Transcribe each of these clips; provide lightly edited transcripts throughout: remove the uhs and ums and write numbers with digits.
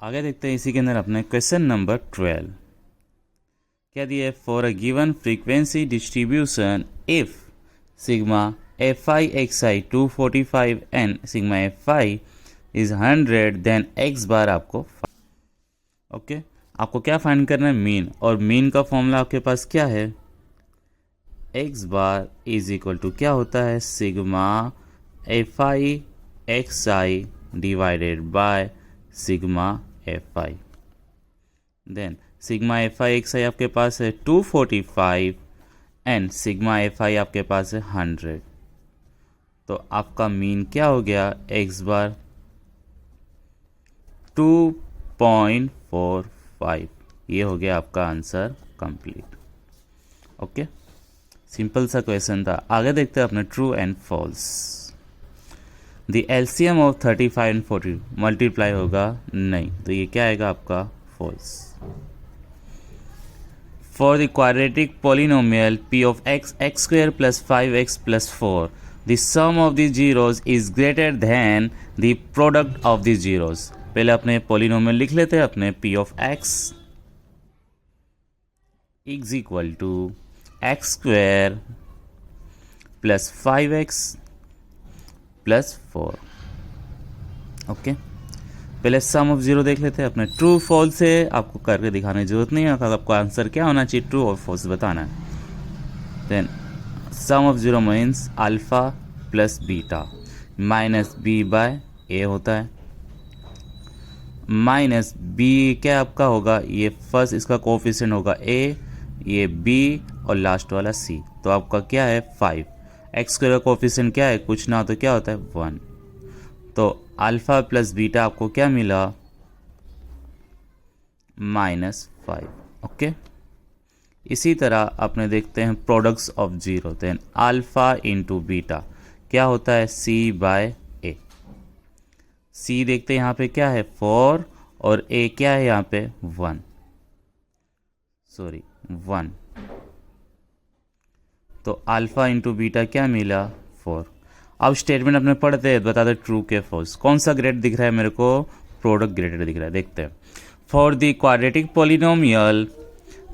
आगे देखते हैं इसी के अंदर अपने क्वेश्चन नंबर 12 क्या दिया है। For a given frequency distribution if sigma f i x i 245 and sigma f i is 100 then x bar आपको ओके आपको क्या फाइंड करना है, मीन। और मीन का फॉर्मूला आपके पास क्या है, x bar is equal to क्या होता है, sigma f i x i divided by sigma f i. Then sigma f i x i आपके पास है 245 एंड सिग्मा एफ आई आपके पास है 100। तो आपका मीन क्या हो गया, एक्स बार 2.45। ये हो गया आपका आंसर कंप्लीट। ओके, सिंपल सा क्वेश्चन था। आगे देखते हैं अपने true and false. The LCM of 35 and 40 multiply होगा नहीं, तो ये क्या आएगा आपका false. For the quadratic polynomial p of x x square plus 5x plus 4 the sum of the zeros is greater than the product of the zeros. पहले अपने polynomial लिख लेते हैं अपने p of x is equal to x square plus 5x plus 4। Okay, पहले sum of zero देख लेते हैं अपने। ट्रू फॉल्स से आपको करके दिखाने की जरूरत नहीं है, आपको आंसर क्या होना चाहिए, ट्रू और फॉल्स बताना है। Then sum of zero means alpha plus beta minus b by a होता है। माइनस बी क्या आपका होगा, ये फर्स्ट इसका कोफिशिएंट होगा ए, ये बी और लास्ट वाला सी। तो आपका क्या है 5। एक्स स्क्वायर का कोफिशिएंट क्या है, कुछ ना हो तो क्या होता है 1। तो अल्फा प्लस बीटा आपको क्या मिला, -5। ओके, इसी तरह अपने देखते हैं products of zero. Then alpha into beta क्या होता है सी बाय ए। सी देखते हैं यहाँ पे क्या है 4 और ए क्या है यहाँ पे 1। तो अल्फा इंटू बीटा क्या मिला 4। अब स्टेटमेंट अपने पढ़ते हैं, बता दे ट्रू के फॉल्स। कौन सा ग्रेटर दिख रहा है मेरे को, प्रोडक्ट ग्रेटर दिख रहा है। देखते हैं। For the quadratic polynomial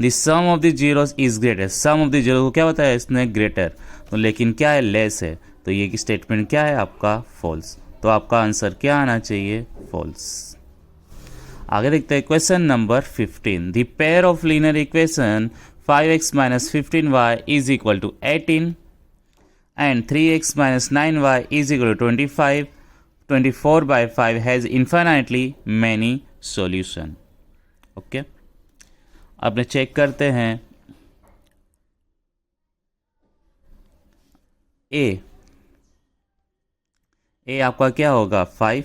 the sum of the zeros is greater. Sum of the zero को क्या होता है इसने ग्रेटर, तो लेकिन क्या है लेस है, तो ये स्टेटमेंट क्या है आपका फॉल्स। तो आपका आंसर क्या आना चाहिए फॉल्स। आगे देखते हैं question number 15। The pair of linear equation 5x minus 15y is equal to 18 and 3x minus 9y is equal to 25. 24 by 5 has infinitely many solution. Okay, अब चेक करते हैं। ए आपका क्या होगा 5,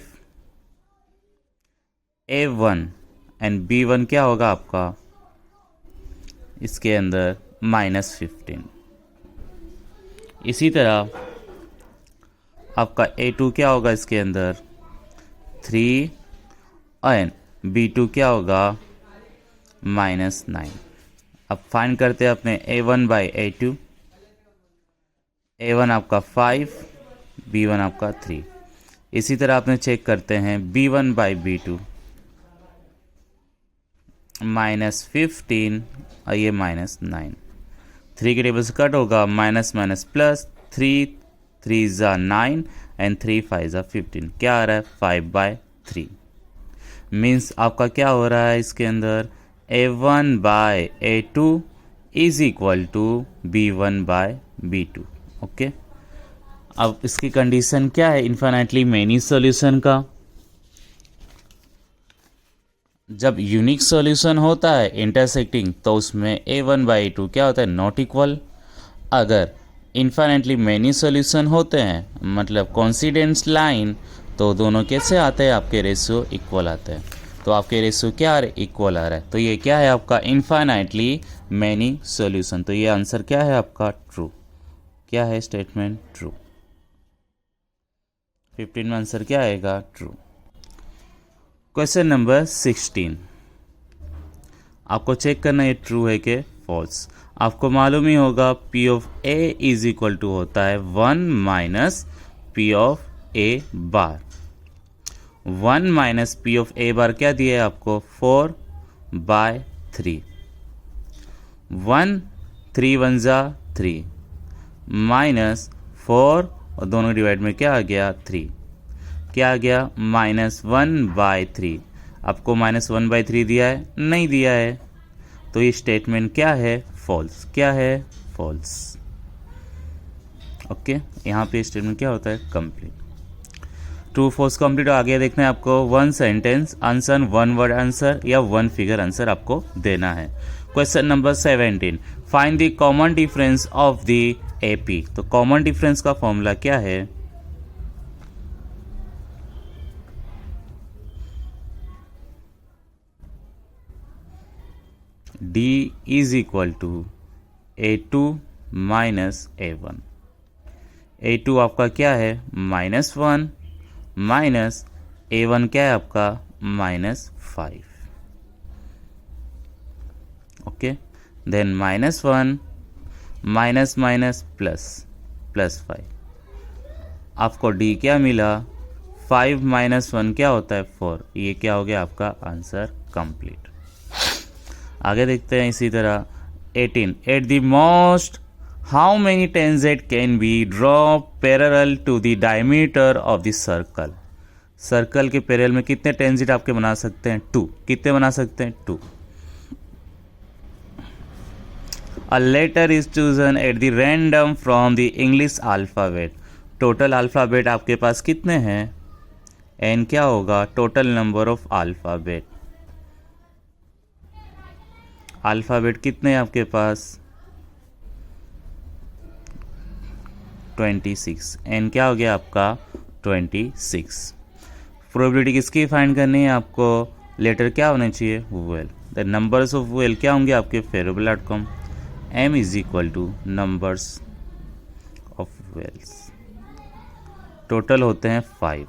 A1 एंड B1 क्या होगा आपका इसके अंदर -15। इसी तरह आपका A2 क्या होगा इसके अंदर 3 एंड B2 क्या होगा -9। अब फाइंड करते हैं अपने A1 बाई A2। A1 आपका 5, B1 आपका 3। इसी तरह अपने चेक करते हैं B1 बाई B2 -15 और ये -9। 3 के टेबल से कट होगा, माइनस माइनस प्लस, 3 3 ज़ा 9 एंड 3 5 ज़ा 15। क्या आ रहा है 5/3। मीन्स आपका क्या हो रहा है इसके अंदर A1 by A2 is equal to B1 by B2। Okay, अब इसकी कंडीशन क्या है इन्फिनिटली मेनी सॉल्यूशन का। जब यूनिक सॉल्यूशन होता है इंटरसेक्टिंग तो उसमें A1 बाई A2 क्या होता है नॉट इक्वल। अगर इन्फिनिटली मेनी सॉल्यूशन होते हैं मतलब कोइंसिडेंस लाइन, तो दोनों कैसे आते हैं आपके रेशियो इक्वल आते हैं। तो आपके रेशियो क्या आ रहे इक्वल आ रहा है, तो ये क्या है आपका इन्फिनिटली मेनी सॉल्यूशन। तो ये आंसर क्या है आपका ट्रू। क्या है स्टेटमेंट ट्रू। 15 में आंसर क्या आएगा ट्रू। क्वेश्चन नंबर 16 आपको चेक करना ये ट्रू है कि फॉल्स। आपको मालूम ही होगा P of A is equal to होता है 1 minus P of A bar. 1 minus P of A bar क्या दिया है आपको 4/3। 1 3 1 जा 3 माइनस 4 और दोनों डिवाइड में क्या आ गया 3, क्या आ गया -1/3। आपको -1/3 दिया है, नहीं दिया है, तो ये स्टेटमेंट क्या है फॉल्स, क्या है फॉल्स। ओके, यहाँ पे स्टेटमेंट क्या होता है कंप्लीट। True false complete. आगे देखना है आपको 1 सेंटेंस आंसर, 1 वर्ड आंसर या 1 फिगर आंसर आपको देना है। Question number 17, find the common difference of the AP. तो कॉमन डिफरेंस का फॉर्मूला क्या है, D is equal to A2 minus A1। A2 आपका क्या है -1 माइनस A1 क्या है आपका -5। Okay, then -1 minus minus plus 5। आपको D क्या मिला 5 माइनस 1 क्या होता है 4। ये क्या हो गया आपका आंसर कंप्लीट। आगे देखते हैं इसी तरह 18, at the most how many tangent can be draw parallel to the diameter of the circle. Circle के पैरेलल में कितने टेंजेट आपके बना सकते हैं 2। कितने बना सकते हैं 2। A letter is chosen at the random from the English alphabet. Total alphabet आपके पास कितने हैं, n क्या होगा total number of alphabet. Alphabet कितने हैं आपके पास 26, n क्या हो गया आपका 26। प्रोबेबिलिटी किसकी फाइंड करनी है आपको, लेटर क्या होने चाहिए vowel. The numbers of vowel क्या होंगे आपके favourable outcome, m is equal to numbers of vowels. Total होते हैं 5।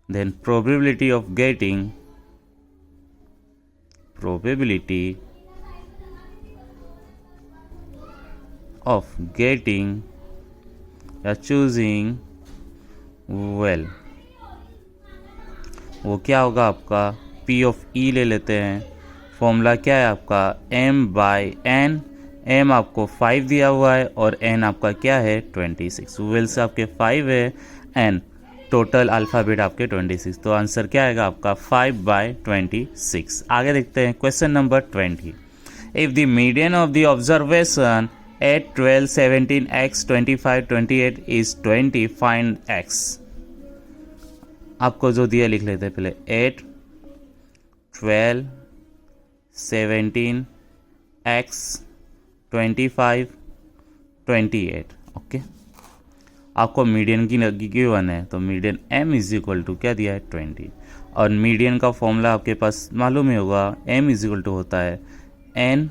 Then probability of getting, probability of getting या choosing well, वो क्या होगा आपका P of E ले लेते हैं। फॉर्मूला क्या है आपका m/n। m आपको 5 दिया हुआ है और n आपका क्या है 26। वेल से आपके 5 है, n टोटल अल्फ़ाबेट आपके 26, तो आंसर क्या आएगा आपका 5/26। आगे देखते हैं question number 20, if the median of the observation 8 12 17 x 25 28 is 20 find x। आपको जो दिया लिख लेते हैं पहले 8 12 17 x 25 28। ओके, आपको मीडियन की गिवन है, तो median m is equal to क्या दिया है 20, और मीडियन का फॉर्मूला आपके पास मालूम ही होगा, m इज इक्वल टू होता है n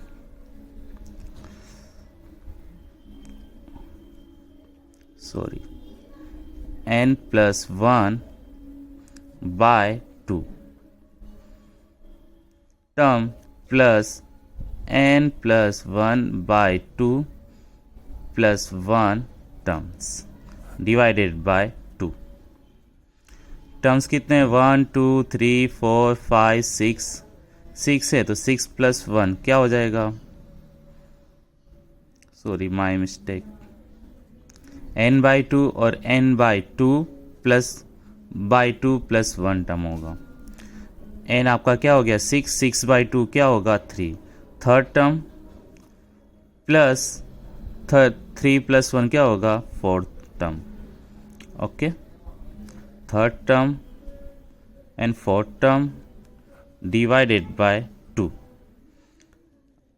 plus 1 by 2 term plus n plus 1 by 2 plus 1 terms divided by 2। Terms कितने हैं 1 2 3 4 5 6 है, तो 6 प्लस 1 क्या हो जाएगा, सॉरी माय मिस्टेक, n/2 और n/2 plus by 2 plus 1 term होगा। n आपका क्या हो गया 6, 6/2 क्या होगा 3, थर्ड टर्म प्लस 3 प्लस 1 क्या होगा fourth term. Okay, third term and fourth term divided by 2।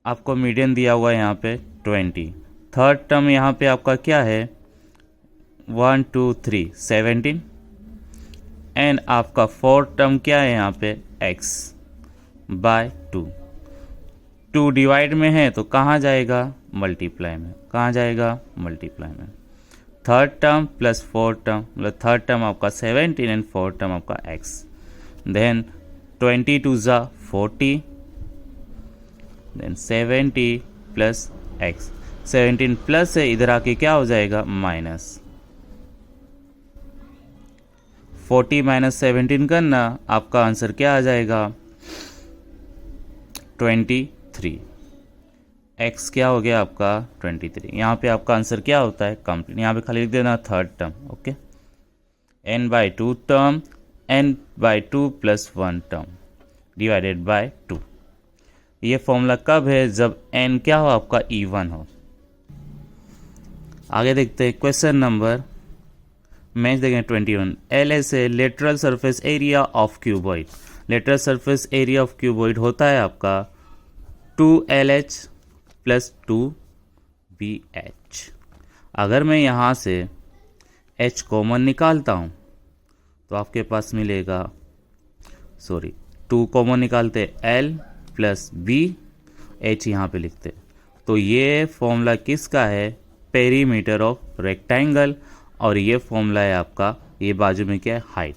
आपको मीडियन दिया हुआ है यहाँ पे 20। थर्ड टर्म यहाँ पे आपका क्या है 1 2 3 17 एंड आपका फोर्थ टर्म क्या है यहाँ पे x बाय 2। 2 डिवाइड में है तो कहाँ जाएगा मल्टीप्लाई में, कहाँ जाएगा मल्टीप्लाई में। Third term plus fourth term, मतलब थर्ड टर्म आपका 17 एंड फोर्थ टर्म आपका x। देन 20 2 ज़ा 40, देन 70 प्लस x। 17 प्लस है, इधर आके क्या हो जाएगा माइनस। 40 माइनस 17 करना, आपका आंसर क्या आ जाएगा 23। x क्या हो गया आपका 23। यहाँ पे आपका आंसर क्या होता है कंप्लीट। यहाँ पे खाली लिख देना third term. Okay, n/2 term, n/2 plus 1 term divided by 2। ये फॉर्मूला कब है, जब n क्या हो आपका इवन हो। आगे देखते हैं क्वेश्चन नंबर, मैच देखें 21। L S A lateral surface area of cuboid. Lateral surface area of cuboid होता है आपका 2LH प्लस 2BH। अगर मैं यहाँ से H कॉमन निकालता हूँ तो आपके पास मिलेगा, 2 कॉमन निकालते L प्लस B, H यहाँ पे लिखते। तो ये फॉर्मूला किसका है, पेरीमीटर ऑफ रेक्टेंगल, और ये फॉर्मूला है आपका, ये बाजू में क्या है हाइट।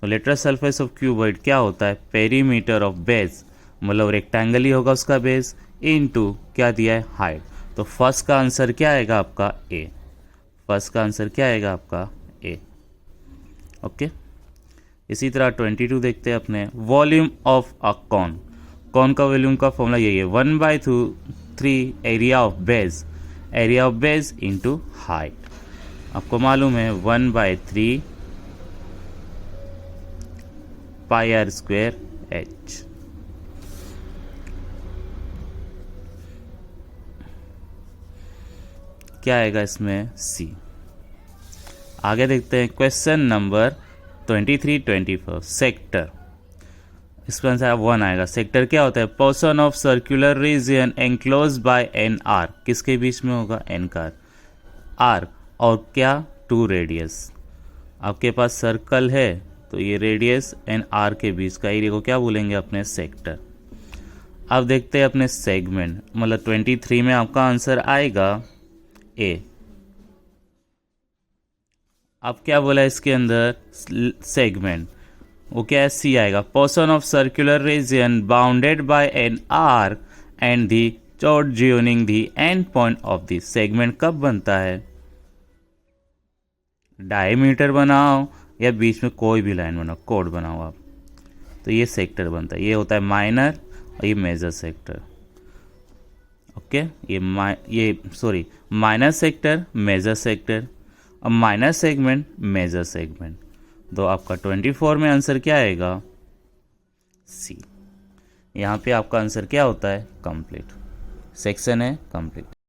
तो लेटरल सरफेस ऑफ क्यूबॉइड क्या होता है, पेरीमीटर ऑफ बेस, मतलब रेक्टेंगल ही होगा उसका बेस, इनटू क्या दिया है हाइट। तो फर्स्ट का आंसर क्या आएगा आपका ए। फर्स्ट का आंसर क्या आएगा आपका ए। ओके, इसी तरह 22 देखते हैं अपने। Volume of a cone. Cone का वॉल्यूम का फॉर्मूला यही है 1/3 area of base, area of base into height. आपको मालूम है 1/3 πr² h। क्या आएगा इसमें सी। आगे देखते हैं क्वेश्चन नंबर 23-24। सेक्टर, इसका आंसर 1 आएगा। सेक्टर क्या होता है, portion of circular region enclose by an arc. किसके बीच में होगा, एन का आर, और क्या 2 रेडियस। आपके पास सर्कल है तो ये रेडियस एंड आर के बीच का एरिया को क्या बोलेंगे अपने सेक्टर। अब देखते हैं अपने सेगमेंट, मतलब 23 में आपका आंसर आएगा ए। अब क्या बोला इसके अंदर, सेगमेंट, वो क्या है सी आएगा। Portion of circular region bounded by an arc and the chord joining the end point of the. Segment कब बनता है, डायमीटर बनाओ या बीच में कोई भी लाइन बनाओ, कोड बनाओ आप, तो ये सेक्टर बनता है। ये होता है माइनर और ये मेजर सेक्टर। ओके, ये माइनर सेक्टर, मेजर सेक्टर, अब माइनर सेगमेंट, मेजर सेगमेंट। तो आपका 24 में आंसर क्या आएगा सी। यहाँ पे आपका आंसर क्या होता है कंप्लीट। सेक्शन है कंप्लीट।